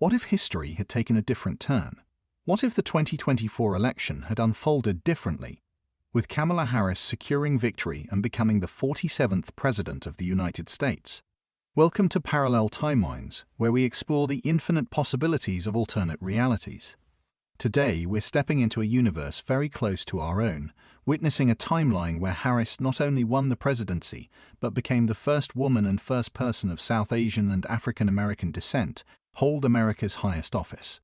What if history had taken a different turn? What if the 2024 election had unfolded differently, with Kamala Harris securing victory and becoming the 47th President of the United States? Welcome to Parallel Timelines, where we explore the infinite possibilities of alternate realities. Today, we're stepping into a universe very close to our own, witnessing a timeline where Harris not only won the presidency, but became the first woman and first person of South Asian and African American descent hold America's highest office.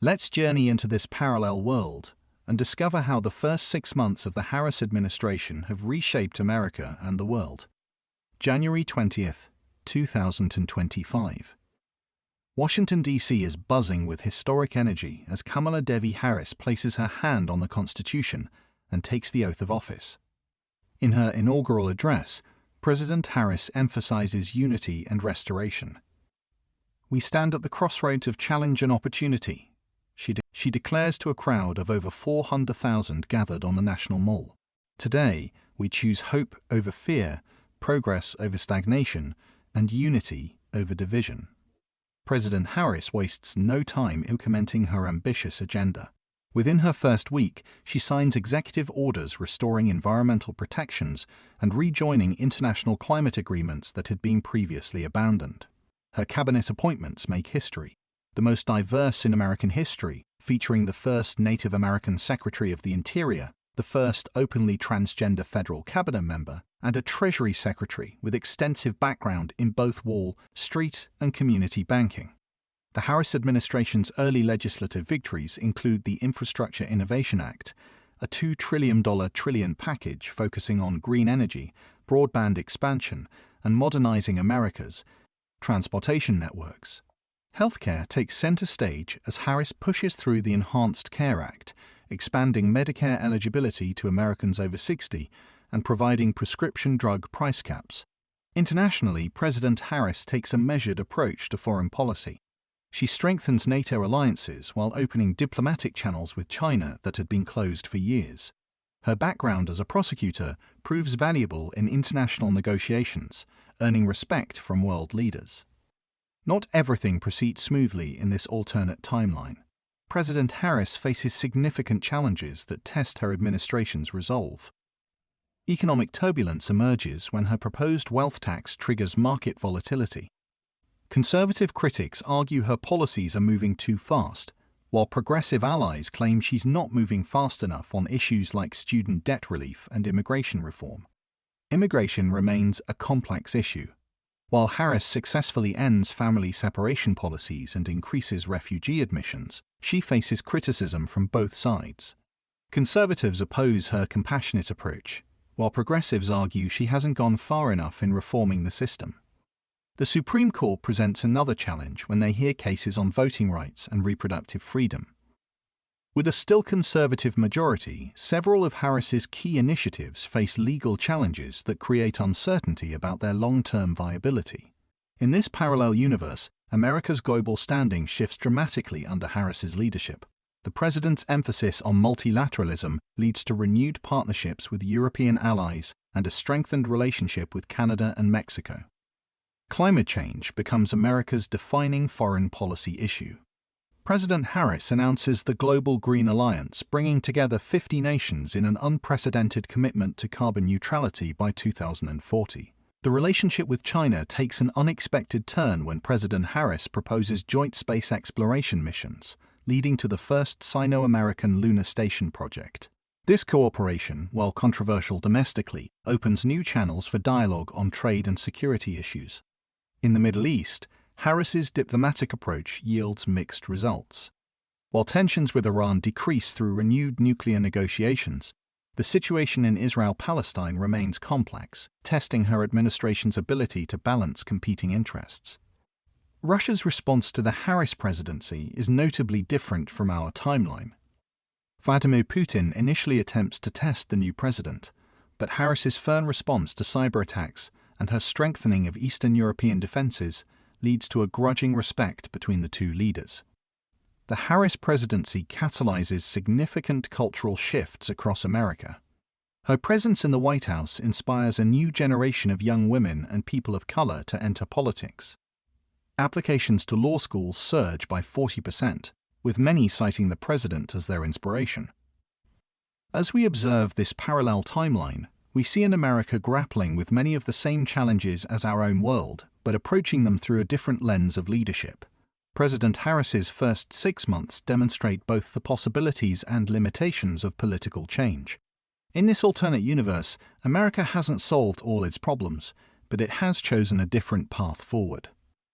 Let's journey into this parallel world and discover how the first 6 months of the Harris administration have reshaped America and the world. January 20th, 2025. Washington, D.C. is buzzing with historic energy as Kamala Devi Harris places her hand on the Constitution and takes the oath of office. In her inaugural address, President Harris emphasizes unity and restoration. "We stand at the crossroads of challenge and opportunity," she declares to a crowd of over 400,000 gathered on the National Mall. "Today, we choose hope over fear, progress over stagnation, and unity over division." President Harris wastes no time implementing her ambitious agenda. Within her first week, she signs executive orders restoring environmental protections and rejoining international climate agreements that had been previously abandoned. Her cabinet appointments make history, the most diverse in American history, featuring the first Native American Secretary of the Interior, the first openly transgender federal cabinet member, and a Treasury Secretary with extensive background in both Wall Street and community banking. The Harris administration's early legislative victories include the Infrastructure Innovation Act, a $2 trillion package focusing on green energy, broadband expansion, and modernizing America's transportation networks. Healthcare takes center stage as Harris pushes through the Enhanced Care Act, expanding Medicare eligibility to Americans over 60 and providing prescription drug price caps. Internationally, President Harris takes a measured approach to foreign policy. She strengthens NATO alliances while opening diplomatic channels with China that had been closed for years. Her background as a prosecutor proves valuable in international negotiations, earning respect from world leaders. Not everything proceeds smoothly in this alternate timeline. President Harris faces significant challenges that test her administration's resolve. Economic turbulence emerges when her proposed wealth tax triggers market volatility. Conservative critics argue her policies are moving too fast, while progressive allies claim she's not moving fast enough on issues like student debt relief and immigration reform. Immigration remains a complex issue. While Harris successfully ends family separation policies and increases refugee admissions, she faces criticism from both sides. Conservatives oppose her compassionate approach, while progressives argue she hasn't gone far enough in reforming the system. The Supreme Court presents another challenge when they hear cases on voting rights and reproductive freedom. With a still conservative majority, several of Harris's key initiatives face legal challenges that create uncertainty about their long-term viability. In this parallel universe, America's global standing shifts dramatically under Harris's leadership. The president's emphasis on multilateralism leads to renewed partnerships with European allies and a strengthened relationship with Canada and Mexico. Climate change becomes America's defining foreign policy issue. President Harris announces the Global Green Alliance, bringing together 50 nations in an unprecedented commitment to carbon neutrality by 2040. The relationship with China takes an unexpected turn when President Harris proposes joint space exploration missions, leading to the first Sino-American lunar station project. This cooperation, while controversial domestically, opens new channels for dialogue on trade and security issues. In the Middle East, Harris's diplomatic approach yields mixed results. While tensions with Iran decrease through renewed nuclear negotiations, the situation in Israel-Palestine remains complex, testing her administration's ability to balance competing interests. Russia's response to the Harris presidency is notably different from our timeline. Vladimir Putin initially attempts to test the new president, but Harris's firm response to cyber attacks and her strengthening of Eastern European defenses leads to a grudging respect between the two leaders. The Harris presidency catalyzes significant cultural shifts across America. Her presence in the White House inspires a new generation of young women and people of color to enter politics. applications to law schools surge by 40%, with many citing the president as their inspiration. As we observe this parallel timeline, we see an America grappling with many of the same challenges as our own world, but approaching them through a different lens of leadership. President Harris's first 6 months demonstrate both the possibilities and limitations of political change. In this alternate universe, America hasn't solved all its problems, but it has chosen a different path forward.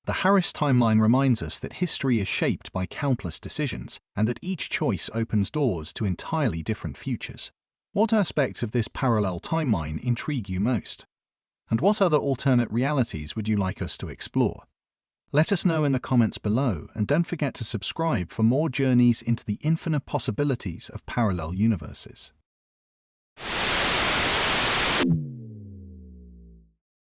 The Harris timeline reminds us that history is shaped by countless decisions, and that each choice opens doors to entirely different futures. What aspects of this parallel timeline intrigue you most? And what other alternate realities would you like us to explore? Let us know in the comments below, and don't forget to subscribe for more journeys into the infinite possibilities of parallel universes.